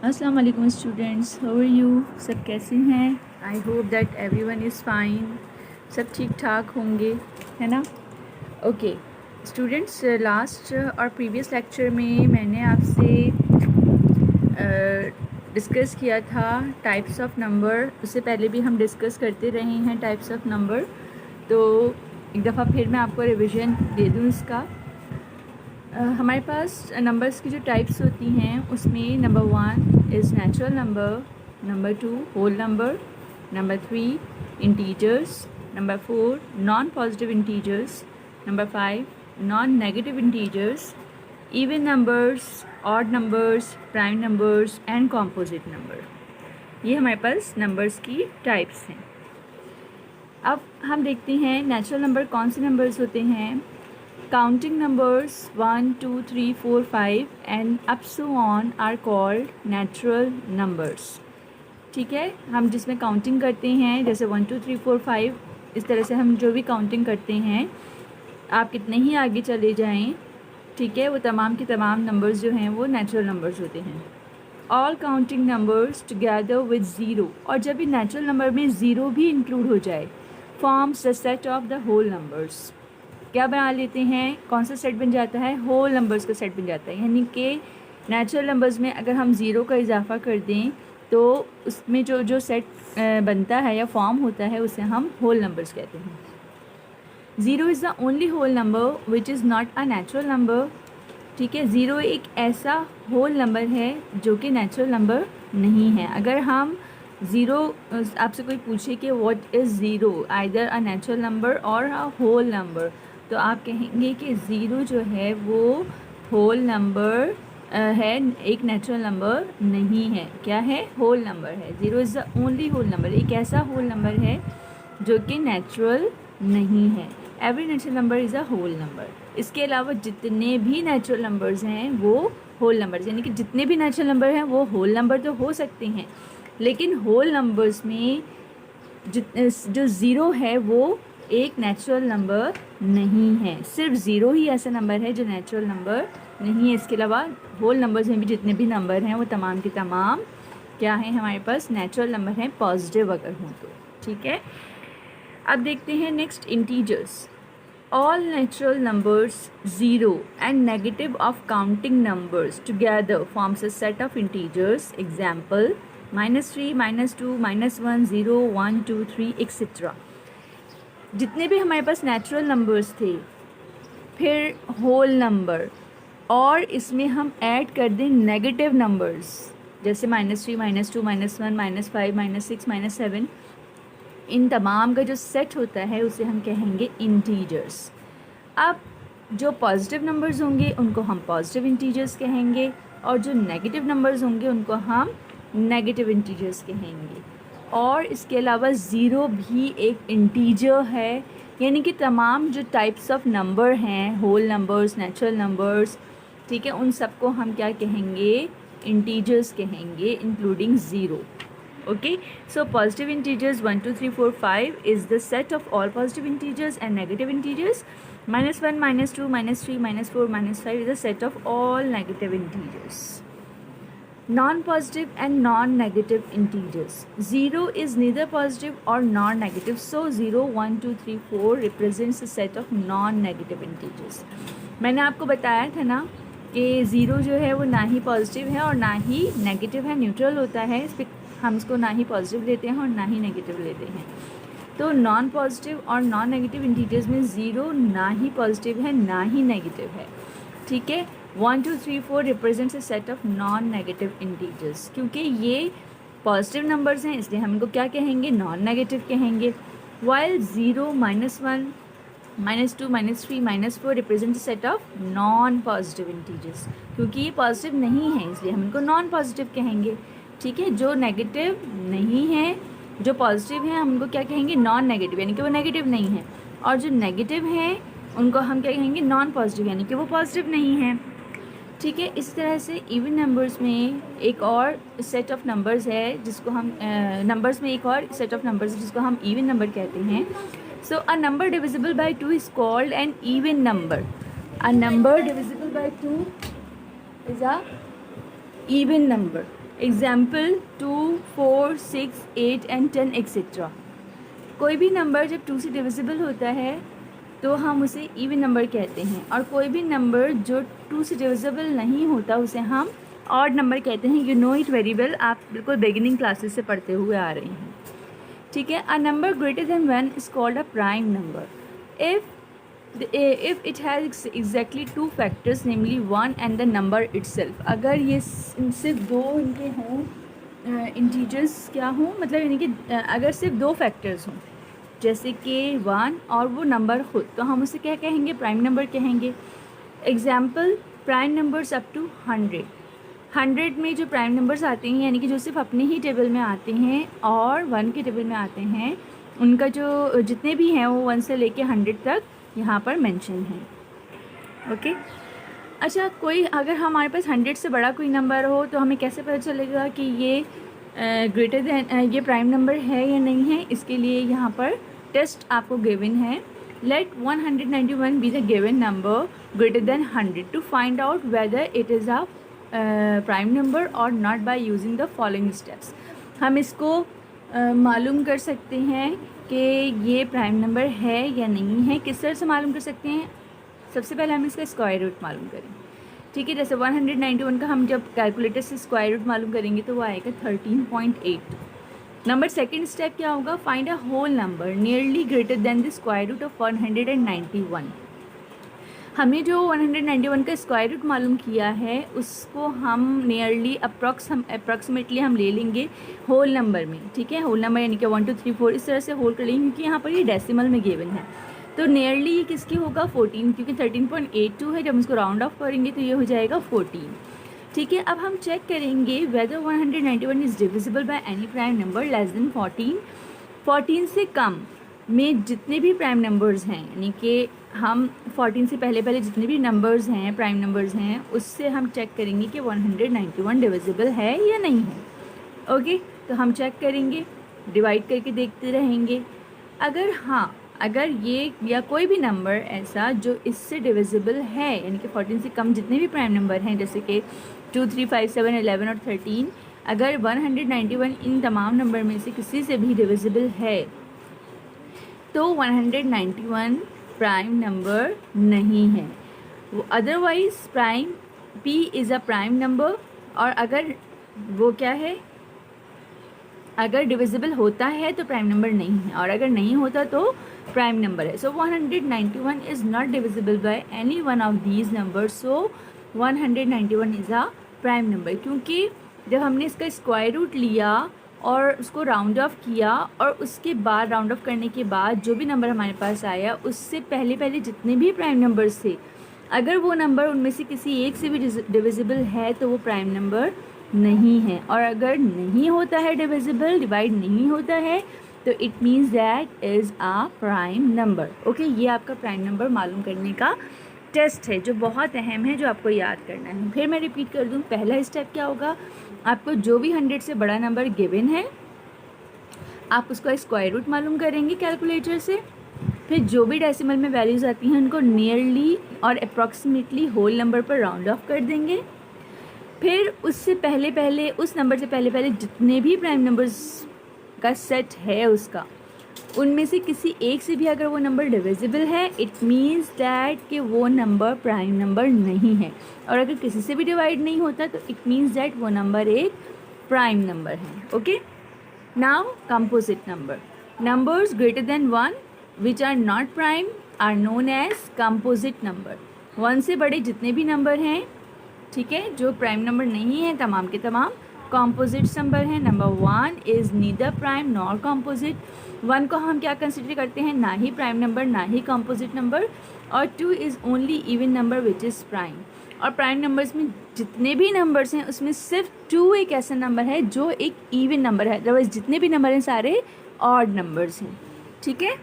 अस्सलाम वालेकुम students, how are you? सब कैसे हैं? I hope that everyone is fine. सब ठीक ठाक होंगे, है ना? ओके स्टूडेंट्स, लास्ट और प्रीवियस लेक्चर में मैंने आपसे डिस्कस किया था टाइप्स ऑफ नंबर। उससे पहले भी हम डिस्कस करते रहे हैं टाइप्स ऑफ नंबर, तो एक दफ़ा फिर मैं आपको रिवीजन दे दूँ इसका। हमारे पास नंबर्स की जो टाइप्स होती हैं उसमें number 1 is natural number, number 2 whole number, number 3 integers, number 4 non positive integers, number 5 non negative integers, even numbers, odd numbers, prime numbers and composite number. ये हमारे पास नंबर्स की टाइप्स हैं। अब हम देखते हैं नेचुरल नंबर कौन से नंबर्स होते हैं। Counting numbers 1, 2, 3, 4, 5 and up so on are called natural numbers। ठीक है, हम जिसमें काउंटिंग करते हैं जैसे 1, 2, 3, 4, 5, इस तरह से हम जो भी काउंटिंग करते हैं, आप कितने ही आगे चले जाएं, ठीक है, वो तमाम के तमाम नंबर्स जो हैं वो नेचुरल नंबर्स होते हैं। All counting numbers together with zero, और जब भी नेचुरल नंबर में ज़ीरो भी इंक्लूड हो जाए, forms the set of the whole numbers. क्या बना लेते हैं, कौन सा सेट बन जाता है? होल नंबर्स का सेट बन जाता है। यानी कि नेचुरल नंबर्स में अगर हम ज़ीरो का इजाफा कर दें तो उसमें जो जो सेट बनता है या फॉर्म होता है उसे हम होल नंबर्स कहते हैं। Zero is the only whole number which is not a natural number. ठीक है, ज़ीरो एक ऐसा होल नंबर है जो कि नेचुरल नंबर नहीं है। अगर हम ज़ीरो, आपसे कोई पूछे कि what is zero, either a natural number और अ होल नंबर, तो आप कहेंगे कि ज़ीरो जो है वो होल नंबर है, एक नेचुरल नंबर नहीं है। क्या है? होल नंबर है। Zero is the only whole number, एक ऐसा होल नंबर है जो कि नेचुरल नहीं है। Every natural number is a whole number. इसके अलावा जितने भी नेचुरल नंबर्स हैं वो होल नंबर्स, यानी कि जितने भी नेचुरल नंबर हैं वो होल नंबर तो हो सकते हैं, लेकिन होल नंबर्स में जो ज़ीरो है वो एक नेचुरल नंबर नहीं है। सिर्फ ज़ीरो ही ऐसा नंबर है जो नेचुरल नंबर नहीं है। इसके अलावा होल नंबर्स में भी जितने भी नंबर हैं वो तमाम के तमाम क्या हैं, हमारे पास नेचुरल नंबर हैं, पॉजिटिव अगर हों तो। ठीक है, अब देखते हैं next integers. All natural numbers zero and negative of counting numbers together forms a set of integers. Example -3, -2, -1, 0, 1, 2, 3 etcetera. जितने भी हमारे पास नेचुरल नंबर्स थे, फिर होल नंबर, और इसमें हम ऐड कर दें नेगेटिव नंबर्स जैसे -3, -2, -1, -5, -6, -7, इन तमाम का जो सेट होता है उसे हम कहेंगे इंटीजर्स। अब जो पॉजिटिव नंबर्स होंगे उनको हम पॉजिटिव इंटीजर्स कहेंगे, और जो नेगेटिव नंबर्स होंगे उनको हम नेगेटिव इंटीजर्स कहेंगे। और इसके अलावा ज़ीरो भी एक इंटीजर है, यानी कि तमाम जो टाइप्स ऑफ नंबर हैं, होल नंबर्स, नेचुरल नंबर्स, ठीक है, उन सबको हम क्या कहेंगे? इंटीजर्स कहेंगे, including zero. Okay, so positive integers 1, 2, 3, 4, 5 is the set of all positive integers, and negative integers -1, -2, -3, -4, -5 is the set of all negative integers. Non-positive and non-negative integers. 0 is neither positive or non-negative, so 0, 1, 2, 3, 4 represents a set of non-negative integers. मैंने आपको बताया था ना कि zero जो है वो ना ही पॉजिटिव है और ना ही नेगेटिव है, न्यूट्रल होता है। इस पर हम इसको ना ही पॉजिटिव लेते हैं और ना ही नेगेटिव लेते हैं। तो नॉन पॉजिटिव और नॉन नेगेटिव इंटीजर्स में ज़ीरो ना ही पॉजिटिव है ना ही नेगेटिव है। ठीक है, 1, 2, 3, 4 represents a set of non negative integers. क्योंकि ये पॉजिटिव नंबर्स हैं इसलिए हम इनको क्या कहेंगे? नॉन नेगेटिव कहेंगे। While 0, -1, -2, -3, -4 represent a set of non positive integers. क्योंकि ये पॉजिटिव नहीं है इसलिए हम इनको नॉन पॉजिटिव कहेंगे। ठीक है, जो नेगेटिव नहीं है, जो पॉजिटिव है, हम उनको क्या कहेंगे? नॉन नेगेटिव, यानी कि वो नेगेटिव नहीं है। और जो नेगेटिव है उनको हम क्या कहेंगे? नॉन पॉजिटिव, यानी कि वो पॉजिटिव नहीं है। ठीक है, इस तरह से इवन नंबर्स में एक और सेट ऑफ नंबर्स है जिसको हम नंबर्स में एक और सेट ऑफ नंबर्स है जिसको हम इवन नंबर कहते हैं। So a number divisible by 2 is called an even number. A number divisible by 2 is a even number. Example 2, 4, 6, 8 and 10 etcetera. कोई भी नंबर जब 2 से डिविजिबल होता है तो हम उसे इवन नंबर कहते हैं, और कोई भी नंबर जो 2 से डिविजिबल नहीं होता उसे हम ऑड नंबर कहते हैं। You know it very well, आप बिल्कुल बिगिनिंग क्लासेस से पढ़ते हुए आ रहे हैं, ठीक है। A number greater than 1 is called a prime number if it has exactly 2 factors namely 1 and the number itself। अगर ये सिर्फ दो इनके हों इंटीजर्स क्या हों, मतलब यानी कि अगर सिर्फ 2 फैक्टर्स हों जैसे कि 1 और वो नंबर खुद, तो हम उसे क्या कहेंगे, प्राइम नंबर कहेंगे। Example prime numbers up to 100 में जो प्राइम नंबर्स आते हैं यानी कि जो सिर्फ अपने ही टेबल में आते हैं और 1 के टेबल में आते हैं, उनका जो जितने भी हैं वो 1 से लेके 100 तक यहाँ पर मेंशन है, ओके। अच्छा, कोई अगर हमारे पास 100 से बड़ा कोई नंबर हो तो हमें कैसे पता चलेगा कि ये ग्रेटर देन ये प्राइम नंबर है या नहीं है। इसके लिए यहाँ पर टेस्ट आपको गिवन है। Let 191 be the given number greater than 100 to find out whether it is a prime number और not by using the following steps. हम इसको मालूम कर सकते हैं कि ये प्राइम नंबर है या नहीं है। किस तरह से मालूम कर सकते हैं, सबसे पहले हम इसका स्क्वायर रूट मालूम करें, ठीक है। जैसे 191 का हम जब कैलकुलेटर से स्क्वायर रूट मालूम करेंगे तो वो आएगा 13.8। नंबर सेकंड स्टेप क्या होगा, find a whole number nearly greater than the square root of 191। हमने जो 191 का स्क्वायर रूट मालूम किया है उसको हम नियरली अप्रॉक्सीमेटली हम ले लेंगे होल नंबर में, ठीक है। होल नंबर यानी कि 1 2 3 4 इस तरह से होल कर लेंगे क्योंकि यहाँ पर ये डेसिमल में गिवन है। तो नियरली ये किसकी होगा, 14, क्योंकि 13.82 है। जब हम इसको राउंड ऑफ करेंगे तो ये हो जाएगा 14, ठीक है। अब हम चेक करेंगे whether 191 is divisible by any prime number less than 14। 14 से कम में जितने भी प्राइम नंबर्स हैं, यानी कि हम 14 से पहले जितने भी नंबर्स हैं प्राइम नंबर्स हैं उससे हम चेक करेंगे कि 191 डिविजिबल है या नहीं है, ओके। तो हम चेक करेंगे, डिवाइड करके देखते रहेंगे। अगर हाँ, अगर ये या कोई भी नंबर ऐसा जो इससे डिविजिबल है, यानी कि 14 से कम जितने भी प्राइम नंबर हैं जैसे कि 2, 3, 5, 7, 11 और 13, अगर 191 इन तमाम नंबर में से किसी से भी डिविजिबल है तो 191 प्राइम नंबर नहीं है। वो otherwise prime p is a prime number, और अगर वो क्या है, अगर डिविजिबल होता है तो प्राइम नंबर नहीं है, और अगर नहीं होता तो प्राइम नंबर है। सो 191 is not divisible by any one of these number, so 191 is a prime number. क्योंकि जब हमने इसका स्क्वायर रूट लिया और उसको राउंड ऑफ किया और उसके बाद राउंड ऑफ करने के बाद जो भी नंबर हमारे पास आया उससे पहले जितने भी प्राइम नंबर्स थे, अगर वो नंबर उनमें से किसी एक से भी डिविजिबल है तो वो प्राइम नंबर नहीं है। और अगर नहीं होता है डिविजिबल, डिवाइड नहीं होता है, तो it means that is a prime number, okay. ये आपका प्राइम नंबर मालूम करने का टेस्ट है जो बहुत अहम है, जो आपको याद करना है। फिर मैं रिपीट कर दूँ, पहला स्टेप क्या होगा, आपको जो भी 100 से बड़ा नंबर गिवन है आप उसका स्क्वायर रूट मालूम करेंगे कैलकुलेटर से। फिर जो भी डेसिमल में वैल्यूज़ आती हैं उनको नियरली और अप्रॉक्सीमेटली होल नंबर पर राउंड ऑफ कर देंगे। फिर उससे पहले उस नंबर से पहले जितने भी प्राइम नंबर्स का सेट है उसका, उनमें से किसी एक से भी अगर वो नंबर डिविजिबल है, इट मीन्स दैट कि वो नंबर प्राइम नंबर नहीं है। और अगर किसी से भी डिवाइड नहीं होता तो इट मीन्स दैट वो नंबर एक प्राइम नंबर है, okay. Now composite number, numbers greater than 1 which are not prime are known as composite number. 1 से बड़े जितने भी नंबर हैं, ठीक है, जो प्राइम नंबर नहीं है तमाम के तमाम कॉम्पोजिट नंबर हैं। Number 1 is neither prime nor composite. 1 को हम क्या कंसिडर करते हैं, ना ही प्राइम नंबर ना ही कॉम्पोजिट नंबर। और 2 is only even number which is prime. और प्राइम नंबर्स में जितने भी नंबर्स हैं उसमें सिर्फ 2 एक ऐसा नंबर है जो एक इवन नंबर है, अदरवाइज जितने भी नंबर हैं सारे ऑड नंबर्स हैं, ठीक है।